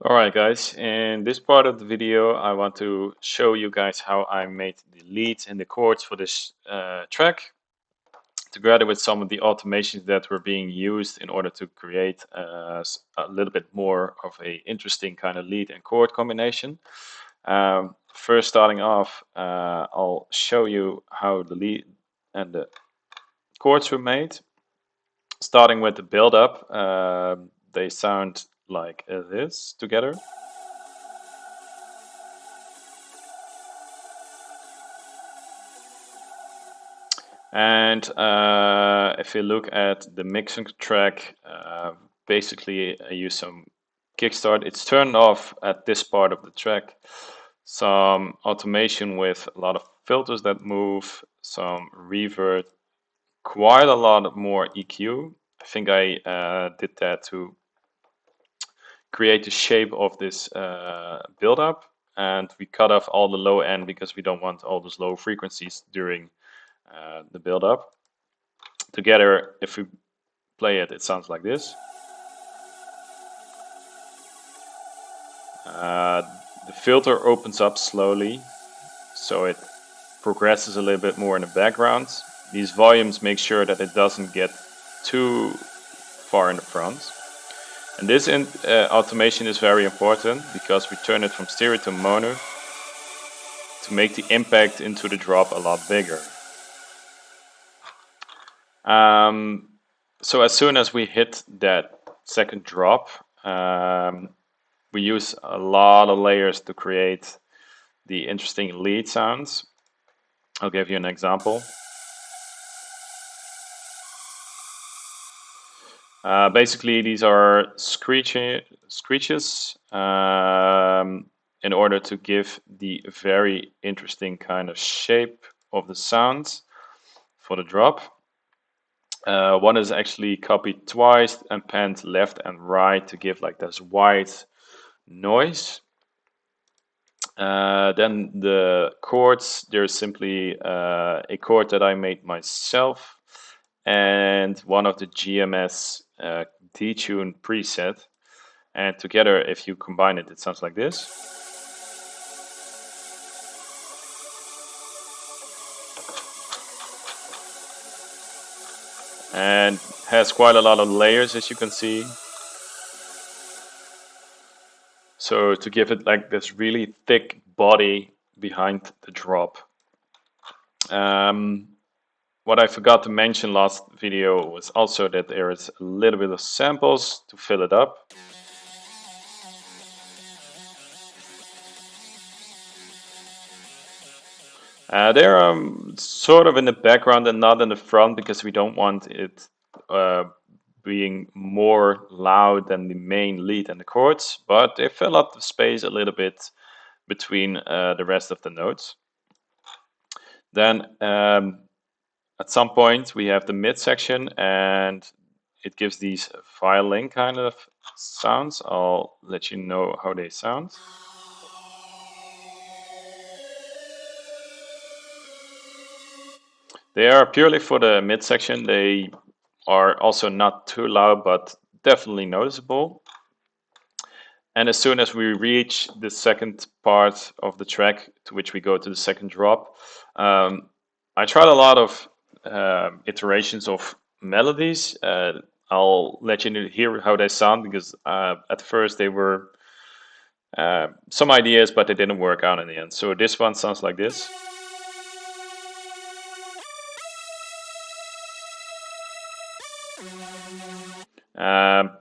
Alright guys, in this part of the video I want to show you guys how I made the leads and the chords for this track, together with some of the automations that were being used in order to create a little bit more of a interesting kind of lead and chord combination. First starting off, I'll show you how the lead and the chords were made. Starting with the build up, they sound like this together. And if you look at the mixing track, basically I use some kickstart. It's turned off at this part of the track. Some automation with a lot of filters that move, some reverb, quite a lot more EQ. I think I did that to create the shape of this build-up, and we cut off all the low end because we don't want all those low frequencies during the build-up. Together, if we play it, it sounds like this. The filter opens up slowly, so it progresses a little bit more in the background. These volumes make sure that it doesn't get too far in the front. And this automation is very important because we turn it from stereo to mono to make the impact into the drop a lot bigger. So as soon as we hit that second drop, we use a lot of layers to create the interesting lead sounds. I'll give you an example. Basically, these are screeches in order to give the very interesting kind of shape of the sound for the drop. One is actually copied twice and panned left and right to give like this white noise. Then the chords, there's simply a chord that I made myself and one of the GMS detune preset, and together if you combine it, it sounds like this. And has quite a lot of layers, as you can see. So to give it like this really thick body behind the drop. What I forgot to mention last video was also that there is a little bit of samples to fill it up. They're sort of in the background and not in the front because we don't want it being more loud than the main lead and the chords, but they fill up the space a little bit between the rest of the notes. Then at some point we have the mid section and it gives these violin kind of sounds. I'll let you know how they sound. They are purely for the mid section. They are also not too loud, but definitely noticeable. And as soon as we reach the second part of the track, to which we go to the second drop, I tried a lot of iterations of melodies. I'll let you hear how they sound because at first they were some ideas, but they didn't work out in the end. So this one sounds like this.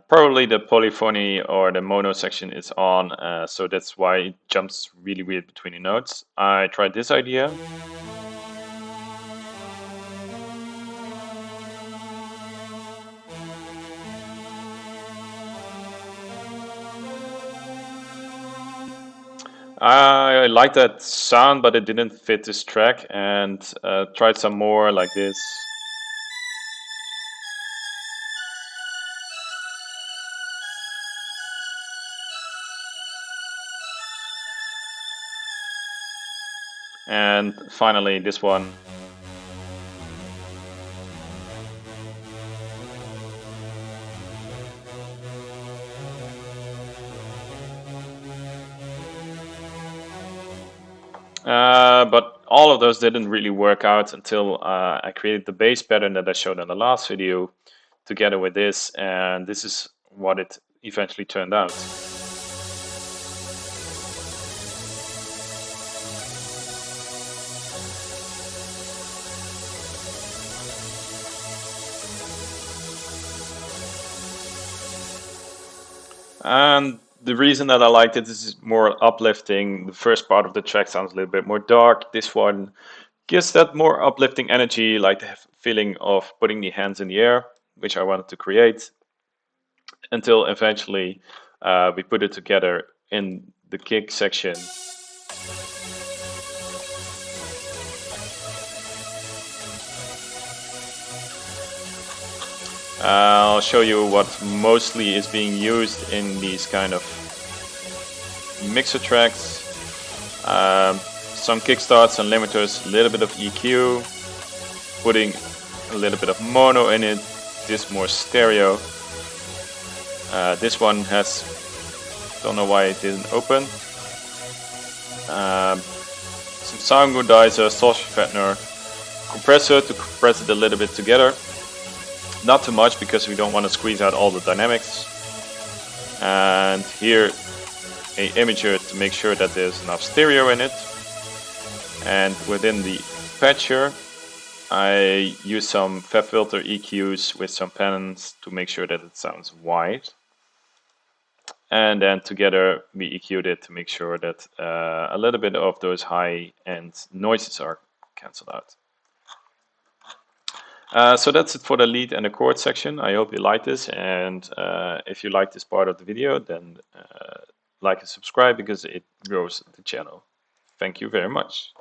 Probably the polyphony or the mono section is on, so that's why it jumps really weird between the notes. I tried this idea. I like that sound, but it didn't fit this track, and tried some more like this. And finally this one. But all of those didn't really work out until I created the bass pattern that I showed in the last video together with this, and this is what it eventually turned out. And the reason that I liked it is it's more uplifting. The first part of the track sounds a little bit more dark. This one gives that more uplifting energy, like the feeling of putting the hands in the air, which I wanted to create, until eventually we put it together in the kick section. I'll show you what mostly is being used in these kind of mixer tracks. Some kickstarts and limiters, a little bit of EQ, putting a little bit of mono in it, this more stereo. This one has, don't know why it didn't open. Some sound godizer, distortion fattener, compressor to compress it a little bit together. Not too much because we don't want to squeeze out all the dynamics. And here a imager to make sure that there's enough stereo in it. And within the patcher I use some FabFilter EQs with some pans to make sure that it sounds wide. And then together we EQ'd it to make sure that a little bit of those high-end noises are cancelled out. So that's it for the lead and the chord section. I hope you like this, and if you like this part of the video, then like and subscribe because it grows the channel. Thank you very much.